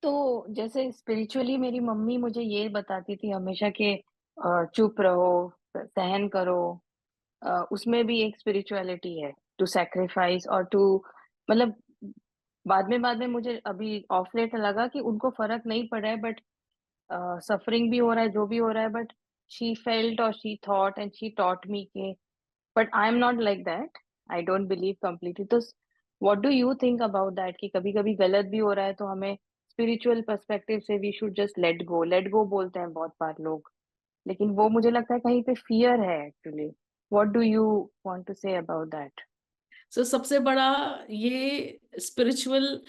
तो जैसे स्पिरिचुअली मेरी मम्मी मुझे ये बताती थी हमेशा कि चुप रहो, सहन करो। उसमें भी एक स्पिरिचुअलिटी है, टू सैक्रिफाइस और टू मतलब बाद में मुझे अभी ऑफ लेट लगा कि उनको फ़र्क नहीं पड़ रहा है, बट सफरिंग भी हो रहा है, जो भी हो रहा है, बट शी फेल्ट और she thought and she taught me के but I am not like that. I don't believe completely. तो what do you think about that कि कभी-कभी गलत भी हो रहा है तो हमें स्पिरिचुअल पर्सपेक्टिव से we should just let go बोलते हैं बहुत बार लोग, लेकिन वो मुझे लगता है कहीं पे फियर है actually. What do you want to say about that? So सबसे बड़ा ये स्पिरिचुअल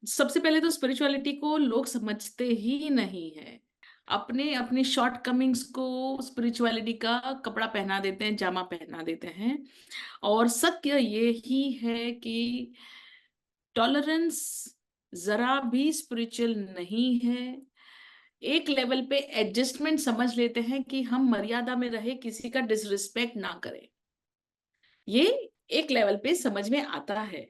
सबसे पहले तो स्पिरिचुअलिटी को लोग समझते ही नहीं है। अपने अपनी शॉर्टकमिंग्स को स्पिरिचुअलिटी का कपड़ा पहना देते हैं, जामा पहना देते हैं। और सत्य ये ही है कि टॉलरेंस ज़रा भी स्पिरिचुअल नहीं है। एक लेवल पे एडजस्टमेंट समझ लेते हैं कि हम मर्यादा में रहे, किसी का डिसरिस्पेक्ट ना करें। ये एक लेवल पे समझ में आता है।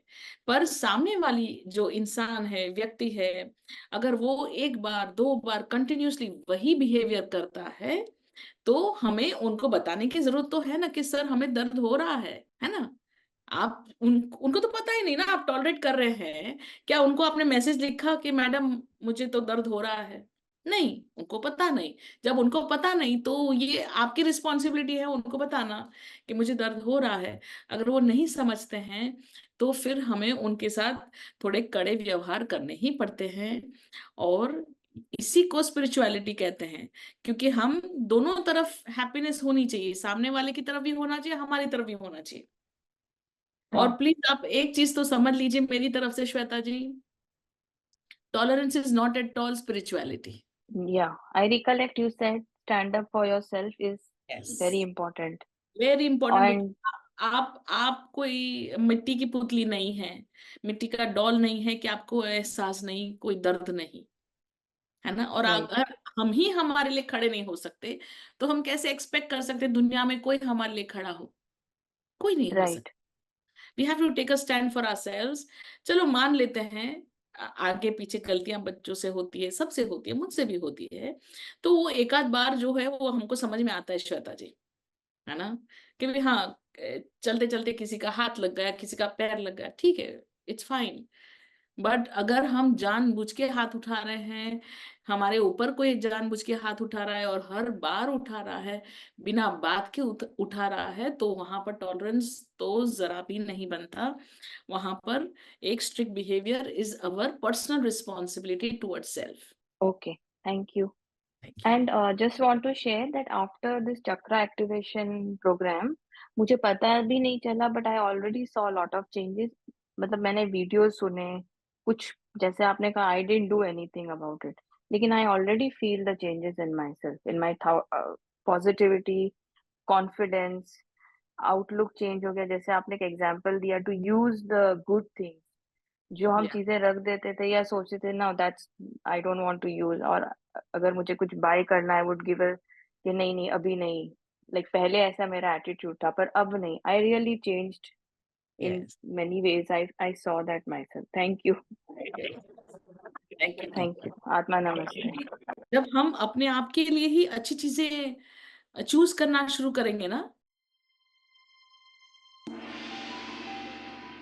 पर सामने वाली जो इंसान है, व्यक्ति है, अगर वो 1 बार, 2 बार कंटिन्यूअसली वही बिहेवियर करता है, तो हमें उनको बताने की ज़रूरत तो है ना कि सर हमें दर्द हो रहा है ना? आप उनको तो पता ही नहीं ना आप टॉलरेट कर रहे हैं। क्या उनको आपने मैसेज लिखा कि मैडम मुझे तो दर्द हो रहा है? नहीं, उनको पता नहीं। जब उनको पता नहीं तो ये आपकी रिस्पॉन्सिबिलिटी है उनको बताना कि मुझे दर्द हो रहा है। अगर वो नहीं समझते हैं, तो फिर हमें उनके साथ थोड़े कड़े व्यवहार करने ही पड़ते हैं और इसी को स्पिरिचुअलिटी कहते हैं। क्योंकि हम दोनों तरफ हैप्पीनेस होनी चाहिए, सामने वाले की तरफ भी होना चाहिए, हमारी तरफ भी होना चाहिए। और राइट। प्लीज आप एक चीज तो समझ लीजिए मेरी तरफ से Shweta ji, tolerance is not at all spirituality. या I recollect you said stand up for yourself is yes, very important. Very important. And because आप कोई मिट्टी की पुतली नहीं है, मिट्टी का डॉल नहीं है कि आपको एहसास नहीं, कोई दर्द नहीं, है ना? और राइट। अगर हम ही हमारे लिए खड़े नहीं हो सकते, तो हम कैसे एक्सपेक्ट कर सकते दुनिया में कोई हमारे लिए खड़ा हो? कोई नहीं हो राइट। सकता। We have to take a stand for ourselves. चलो मान लेते हैं आगे पीछे गलतियां बच्चों से होती है, सबसे होती है, मुझसे भी होती है। तो वो एक आध बार जो है वो हमको समझ में आता है श्वेता जी, है ना? कि भी हाँ, चलते चलते किसी का हाथ लग गया, किसी का पैर लग गया, ठीक है, इट्स फाइन। बट अगर हम जानबूझ के हाथ उठा रहे हैं, हमारे ऊपर कोई जानबूझ के हाथ उठा रहा है और हर बार उठा रहा है, बिना बात के उठा रहा है, तो वहां पर टॉलरेंस तो जरा भी नहीं बनता। वहां पर एक strict behaviour is our personal responsibility towards self. Okay, thank you. Thank you. And just want to share that after this chakra activation programme मुझे पता भी नहीं चला but I already saw lot of changes. मतलब मैंने वीडियोस सुने कुछ, जैसे आपने कहा I didn't do anything about it, लेकिन I already feel the changes in myself, in my positivity, confidence, outlook change हो गया। जैसे आपने एक एग्जांपल दिया to use the good things, जो हम या चीजें रख देते थे या सोचते थे ना that's I don't want to use, और अगर मुझे कुछ बाय करना है वुड गिव कि नहीं नहीं अभी नहीं। लाइक पहले ऐसा मेरा एटीट्यूड था पर अब नहीं। I really changed in yes, many ways. I saw that my self. Thank you. Thank you, thank you. आत्मा नमस्ते। जब हम अपने आप के लिए ही अच्छी चीजें चूज करना शुरू करेंगे ना,